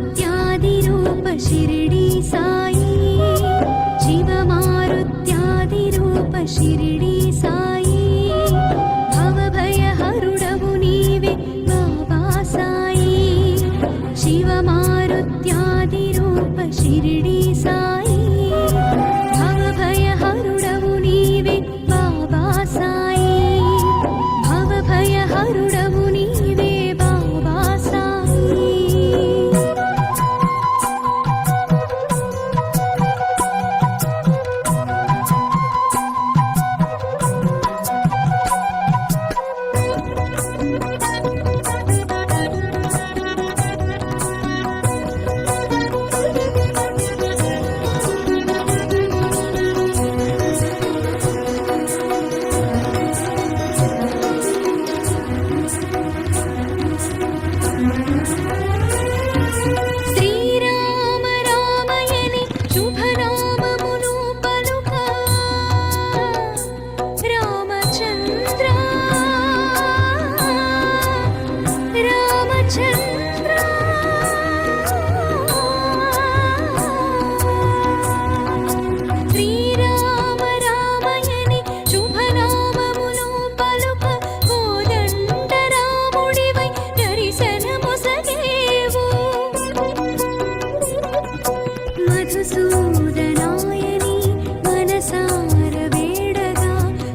शिवमारुत्यादिरूप शिरडी साई, शिवमारुत्यादिरूप शिरडी साई, भवभयहरुडवु नीवे बाबा साई, शिवमारुत्यादिरूप शिरडी साई, भवभयहरुडवु नीवे बाबा साई, भवभयहरुडवु नीवे बाबा साई। శ్రీరామ రామయని శుభనామమును పలుక, రామచంద్ర రామచంద్ర, శ్రీరామ రామయని శుభనామమును పలుక, కోదండ రాముడివై దర్శనమొసగేవు, మధుసూదనాయని మనసార వేడగా,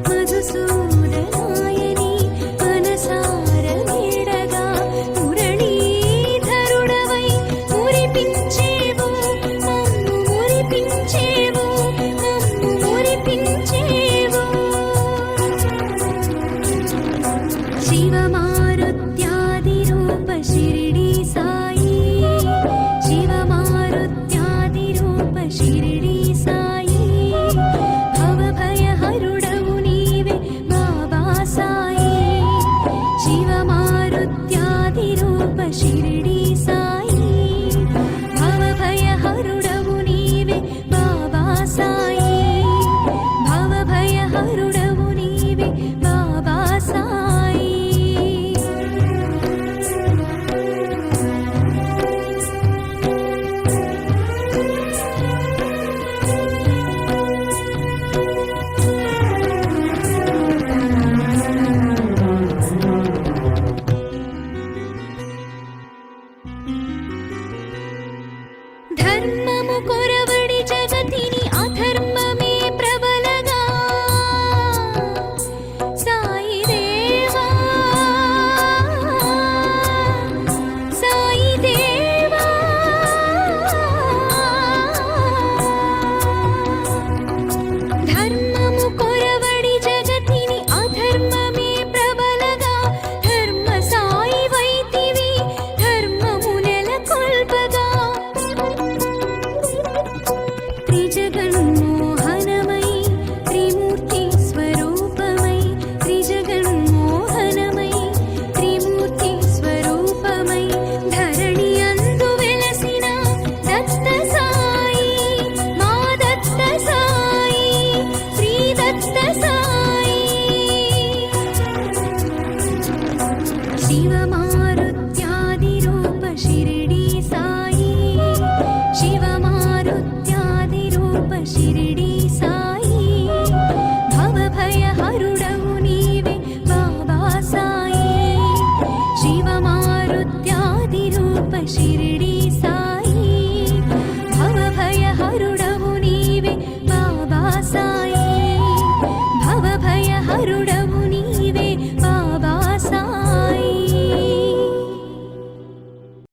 మధుసూదనాయని మనసార వేడగా, మురళీధరుడవై మురిపించేవు, మమ్ము మురిపించేవు, మమ్ము మురిపించేవు. शिवमारुत्यादिरूप शिरडी साई, शिवमारुत्यादिरूप शिरडी साई, भवभयहरुडवु नीवे बाबा साई, शिवमारुत्यादिरूप शिरडी साई, भवभयहरुडवु नीवे बाबा साई, भवभयहरुडवु नीवे बाबा साई। ధర్మము కొరవడి జగతిని అధర్మమే ప్రబలగా, సాయి దేవా సాయి దేవా, ధర్మము కొరవడి జగతిని అధర్మమే ప్రబలగా, ధర్మ సాయి వైతివి ధర్మము నెలకొల్పగా, త్రిజగన్మోహనమై త్రిమూర్తి స్వరూపమై, త్రిజగన్మోహనమై త్రిమూర్తి స్వరూపమై, ధరణి అందు వెలసిన దత్త సాయి, మా దత్త సాయి, శ్రీ దత్త సాయి. शिवमारुत्यादिरूप शिरडी साई, शिवमारुत्यादिरूप शिरडी साई, भवभयहरुडवु नीवे बाबा साई, शिवमारुत्यादिरूप शिरडी